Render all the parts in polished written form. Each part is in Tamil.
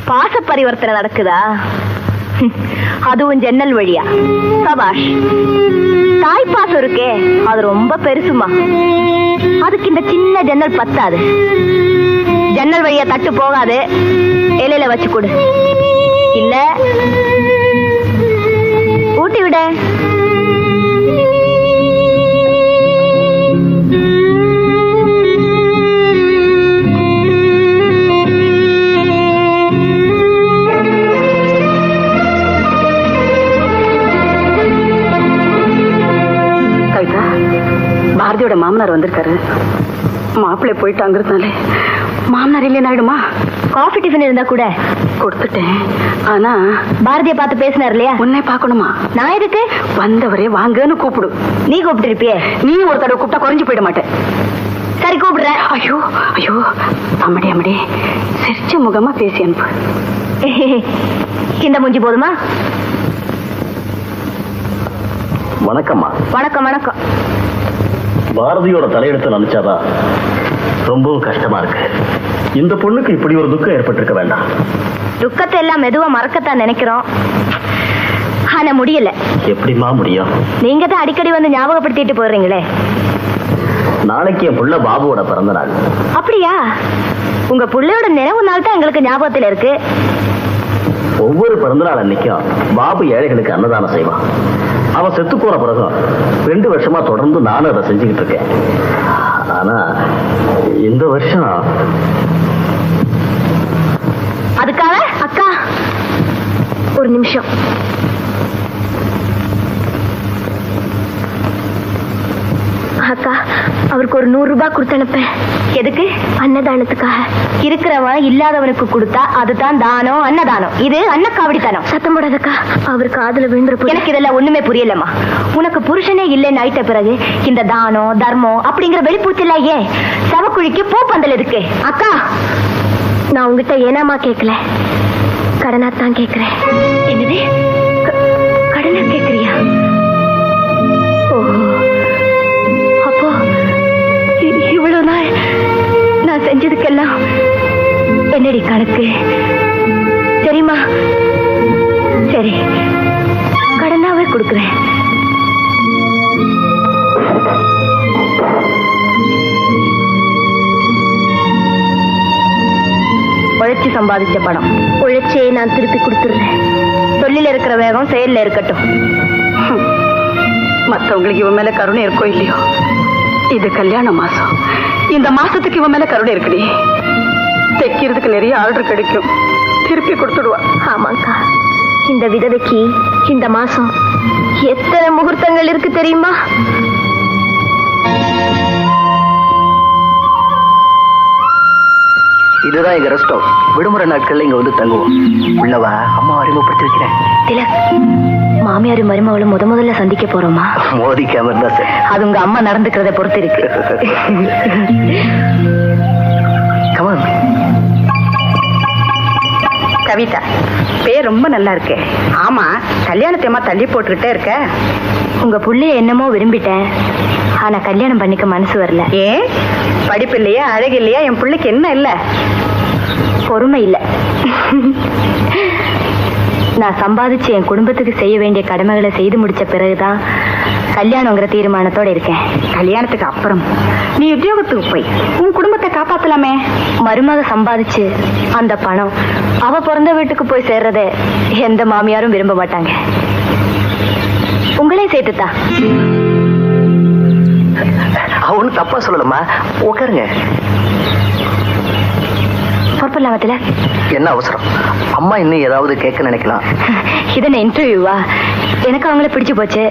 பாச பரிவர்த்தனை நடக்குதா? அதுவும் ஜன்னல் வழியா? சபாஷ். தாய்ப்பாசம் இருக்கே அது ரொம்ப பெருசுமா. அதுக்கு இந்த சின்ன ஜன்னல் பத்தாது. ஜன்னல் வழியா தட்டு போகாது. இலையில வச்சு கொடு, இல்ல ஊட்டி விட. பாரதியோட மாமனார் வந்திருக்காரு. மாப்பிள்ளை போயிட்டாங்கிறதுனால மாமனார் இல்லைன்னு ஆயிடுமா? காஃபி டிஃபன் இருந்தா கூட கொடுத்துட்டேன். ஆனா பாரதியை பார்த்து பேசினார் இல்லையா? உன்னை பார்க்கணுமா? நான் எதுக்கு? வந்தவரே வாங்கன்னு கூப்பிடு. நீ கூப்பிட்டு இருப்பியே. நீ ஒரு தடவை கூப்பிட்டா குறைஞ்சு போயிட மாட்டேன். சரி கூப்பிடுறேன். ஐயோ ஐயோ அம்மடி அம்மடி சிரிச்ச முகமா பேசி அனுப்பு. இந்த மூஞ்சி போதுமா? வணக்கம்மா. வணக்கம் வணக்கம். பாரதியோட தலையெடுத்து நினைச்சாதான் ரொம்பவும் கஷ்டமா இருக்கு. இந்த பொண்ணுக்கு இப்படி ஒரு துக்கம் ஏற்பட்டிருக்க வேண்டாம். துக்கத்தை எல்லாம் மெதுவா மறக்கத்தான் நினைக்கிறோம். ஆனா முடியல. எப்படிமா முடியும்? நீங்க தான் அடிக்கடி வந்து ஞாபகப்படுத்திட்டு போறீங்களே. நாளைக்கு என் புள்ள பாபுவோட பிறந்த நாள். அப்படியா? உங்க புள்ளையோட நினைவு நாள் தான் எங்களுக்கு ஞாபகத்தில் இருக்கு. ஒவ்வொரு பிறந்த நாள் அன்னைக்கும் பாபு ஏழைகளுக்கு அன்னதானம் செய்வான். அவன் செத்து போன பிறகு 2 வருஷமா தொடர்ந்து நானும் அதை செஞ்சுக்கிட்டு இருக்கேன். ஆனா இந்த வருஷம் அதுக்காக அக்கா ஒரு நிமிஷம். அக்கா அவருக்கு ஒரு 100 ரூபாய் கொடுத்து அனுப்பேன். எதுக்கு? அன்னதானத்துக்காக. இருக்கிறவன் இல்லாதவனுக்கு கொடுத்தா அதுதான் தானம், அன்னதானம். இது அன்னக்காவடித்தனம். சத்தம் போடாதக்கா, அவருக்கு காதுல விழுந்துரு. எனக்கு இதெல்லாம் ஒண்ணுமே புரியலம்மா. உனக்கு புருஷனே இல்லைன்னு ஆயிட்ட பிறகு இந்த தானம் தர்மம் அப்படிங்கிற வெளிப்பூச்சல ஏன்? சவக்குழிக்கு பூ பந்தல் இருக்கு. அக்கா நான் உங்ககிட்ட ஏனாமா கேட்கல, கடனாத்தான் கேட்கிறேன். என்னது? கடனா கேட்கறியா? அப்போ இவ்வளவு நாள் நான் செஞ்சதுக்கெல்லாம் என்னடி கணக்கு தெரியுமா? சரி கடனாவே கொடுக்குறேன். உழைச்சி சம்பாதிச்ச பணம் உழைச்சே நான் திருப்பி கொடுத்துடுறேன். சொல்லில இருக்கிற வேகம் செயல்ல இருக்கட்டும். மற்றவங்களுக்கு இவன் மேல கருணை இருக்கோ இல்லையோ, இது கல்யாண மாசம். இந்த மாசத்துக்கு இவன் மேல கருணை இருக்குடி. தைக்கிறதுக்கு நிறைய ஆர்டர் கிடைக்கும், திருப்பி கொடுத்துடுவா. ஆமாக்கா, இந்த விதவைக்கு இந்த மாசம் எத்தனை முகூர்த்தங்கள் இருக்கு தெரியுமா? இதுதான் எங்க ரெஸ்ட் ஹவுஸ். விடுமுறை நாட்கள்ல இங்க வந்து தங்குவோம். உள்ளவா அம்மா அறிமுகப்படுத்தி வைக்கிறேன். திலக், மாமியாரும் மருமகளும் முதல்ல சந்திக்க போறோமா? மோதிக்காம இருந்தா சார். அது உங்க அம்மா நடந்துக்கிறத பொறுத்து இருக்கு. கவிதா, பேர் ரொம்ப நல்லா இருக்கு. ஆமா, கல்யாணத்தையமா தள்ளி போட்டுக்கிட்டே இருக்க. உங்க புள்ளைய என்னமோ விரும்பிட்டேன், ஆனா கல்யாணம் பண்ணிக்க மனசு வரல. ஏன்? படிப்பு இல்லையா, அழகு இல்லையா? என் பிள்ளைக்கு என்ன இல்ல? பொறுமை இல்ல. நான் சம்பாதிச்சு என் குடும்பத்துக்கு செய்ய வேண்டிய கடமைகளை செய்து முடிச்ச பிறகுதான் கல்யாணங்கிற தீர்மானத்தோட இருக்கேன். கல்யாணத்துக்கு அப்புறம் நீ உத்தியோகத்துக்கு போய் உன் குடும்பத்தை காப்பாத்தலாமே. மருமக சம்பாதிச்சு அந்த பணம் அவ பிறந்த வீட்டுக்கு போய் சேர்றத எந்த மாமியாரும் விரும்ப மாட்டாங்க. உங்களே சேர்த்துத்தா. அவனு தப்பா சொல்லணுமா? உட்காருங்க. பொறுப்பில்லாமத்துல என்ன அவசரம்? அம்மா இன்னும் ஏதாவது கேட்க நினைக்கலாம். இதென்ன இன்டர்வியூவா? எனக்கு அவங்கள பிடிச்சு போச்சு,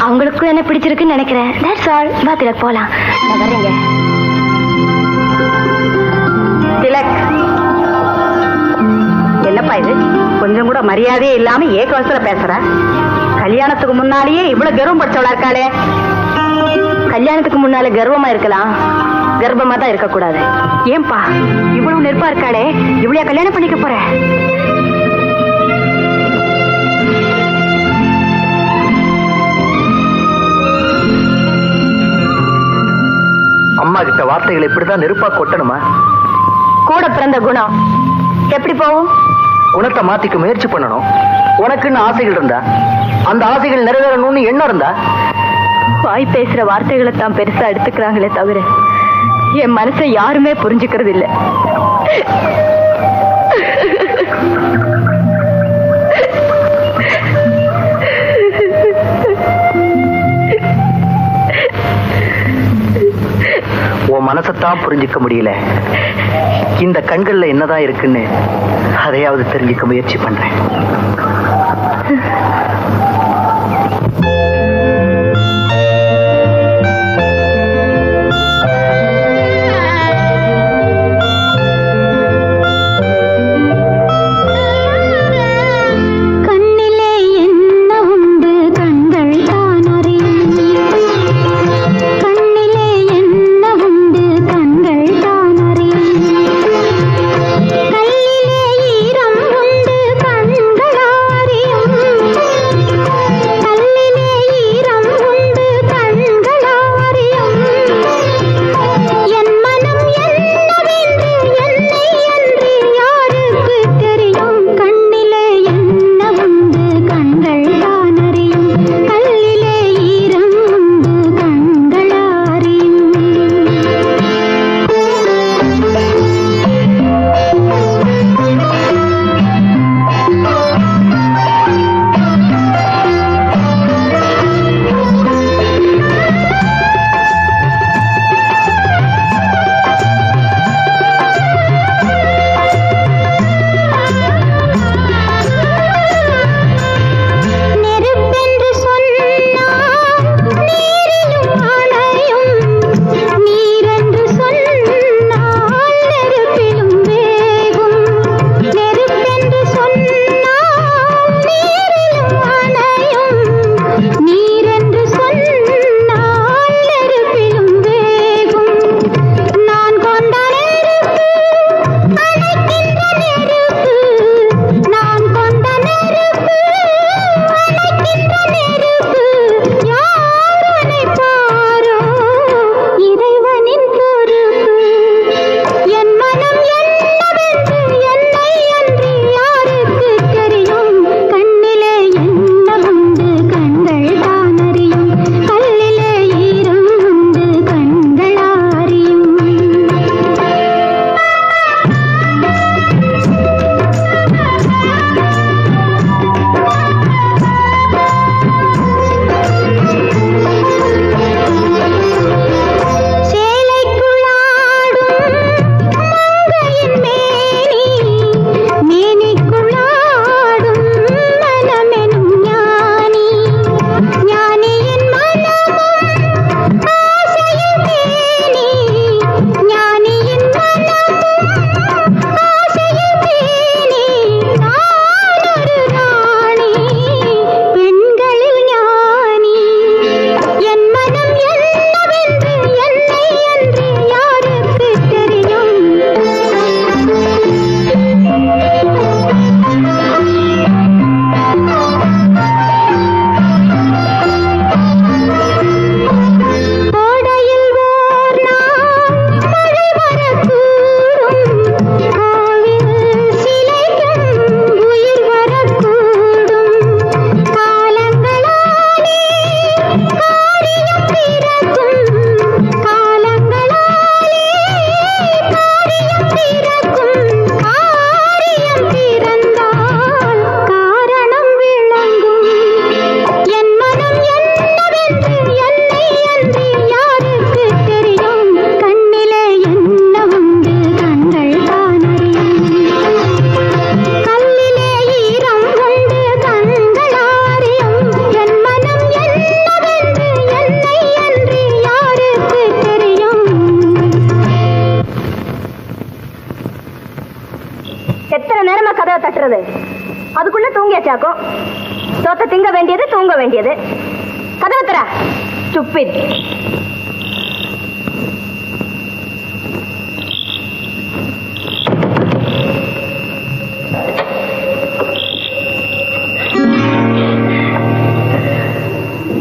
அவங்களுக்கும் என்ன பிடிச்சிருக்குன்னு நினைக்கிறேன். That's all. வா திலக், போலாம். நான் வரேங்க. திலக், என்னப்பா இது? கொஞ்சம் கூட மரியாதையே இல்லாம ஏகவசர பேசுற. கல்யாணத்துக்கு முன்னாலேயே இவ்வளவு கர்வம் படிச்சவளா இருக்காளே. கல்யாணத்துக்கு முன்னால கர்வமா இருக்கலாம், கர்ப்பமா தான் இருக்க கூடாது. ஏன்பா இவ்வளவு நெருப்பா இருக்காளே, இவ்வளவு கல்யாணம் பண்ணிக்க போற? வார்த்தைகள் இப்படிதான் நெருப்பா கொட்டணுமா? கூட பிறந்த குணம் எப்படி போகும்? குணத்தை மாத்திக்க முயற்சி பண்ணணும். உனக்குன்னு ஆசைகள் இருந்தா அந்த ஆசைகள் நிறைவேறணும்னு எண்ணம் இருந்தா. வாய் பேசுற வார்த்தைகளை தான் பெருசா எடுத்துக்கிறாங்களே தவிர என் மனசை யாருமே புரிஞ்சுக்கிறது இல்லை. உன் மனசத்தான் புரிஞ்சுக்க முடியல. இந்த கண்கள்ல என்னதான் இருக்குன்னு அதையாவது தெரிஞ்சுக்க முயற்சி பண்றேன். தட்டுறது அதுக்குள்ள தூங்கியாச்சாக்கும். தோத்த திங்க வேண்டியது தூங்க வேண்டியது. கதவை தர ஸ்டூபிட்.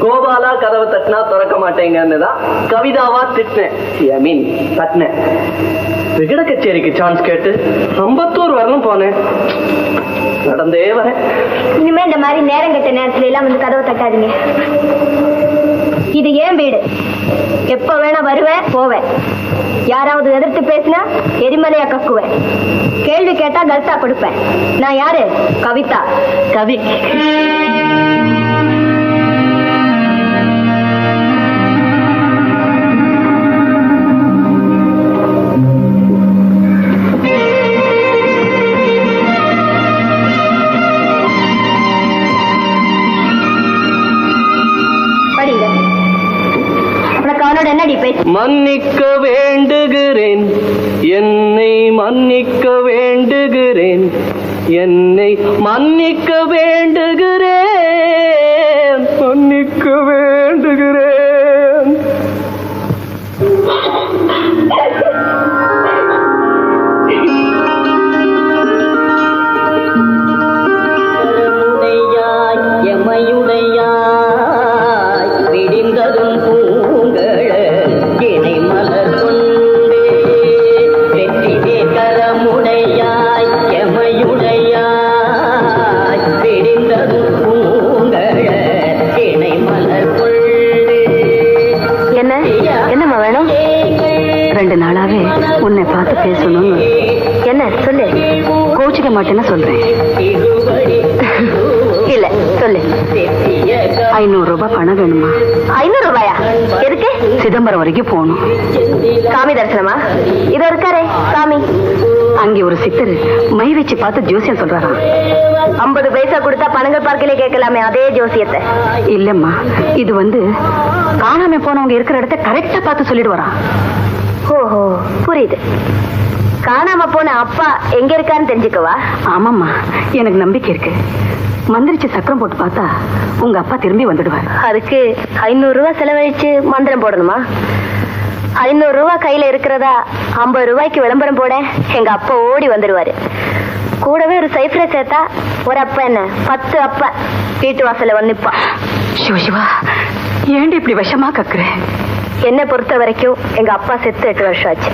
கோபாலா கதவை தட்டினா திறக்க மாட்டேன். மாட்டேங்கன்னு தான் கவிதாவா திட்டினேன். ஐ மீன் தட்டினேன். விகட கச்சேரிக்கு சான்ஸ் கேட்டு 54 வரலும் போனேன். நடந்தே வரேன். இனிமே இந்த மாதிரி நேரம் கெட்ட நேரத்துல எல்லாம் வந்து கதவை தட்டாதீங்க. இது ஏன் வீடு. எப்ப வேணா வருவேன் போவேன். யாராவது எதிர்த்து பேசினா எரிமலையா கக்குவேன். கேள்வி கேட்டா கல்தா கொடுப்பேன். நான் யாரு? கவிதா. கவி. மன்னிக்க வேண்டுகிறேன், என்னை மன்னிக்க வேண்டுகிறேன், என்னை மன்னிக்க வேண்டுகிறேன், மன்னிக்க வேண்டுகிறேன். உன்னை பார்த்து பேசணும். என்ன சொல்லு. கோச்சிக்க மாட்டேன்னு சொல்றேன். இல்ல சொல்லு. 500 ரூபாய் பணம் வேணுமா? 500 ரூபாயா? எதுக்கு? சிதம்பரம் வரைக்கும் போகணும். சாமி தரிசனமா? இதோ இருக்காரே சாமி. அங்கே ஒரு சித்தர் மை வச்சு பார்த்து ஜோசியம் சொல்றாராம். 50 பைசா கொடுத்தா பணங்கள் பார்க்கலே கேட்கலாமே அதே ஜோசியத்தை. இல்லம்மா, இது காணாம போனவங்க இருக்கிற இடத்த கரெக்டா பார்த்து சொல்லிட்டு வரான். ஓஹோ, புரியுது. காணாம போன அப்பா எங்க இருக்கான்னு தெரிஞ்சுக்கவா? ஆமாம்மா, எனக்கு நம்பிக்கை இருக்கு. மந்திரிச்சு சக்கரம் போட்டு பார்த்தா உங்க அப்பா திரும்பி வந்துடுவார். அதுக்கு 500 ரூபாய் செலவழிச்சு மந்திரம் போடணுமா? 500 ரூபாய் கையில இருக்கிறதா 50 ரூபாய்க்கு விளம்பரம் போட எங்க அப்பா ஓடி வந்துடுவாரு. கூடவே ஒரு சைஃப்ரை சேர்த்தா ஒரு அப்பா என்ன 10 அப்பா வீட்டு வாசல்ல வந்து நிப்பா. சிவா, ஏண்டி இப்படி விஷமா கக்குறேன்? என்னை பொறுத்த வரைக்கும் எங்க அப்பா செத்து 8 வருஷம் ஆச்சு.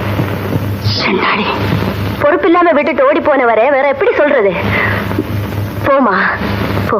பொறுப்பு இல்லாம விட்டுட்டு ஓடி போனவரே வேற எப்படி சொல்றது? போமா போ.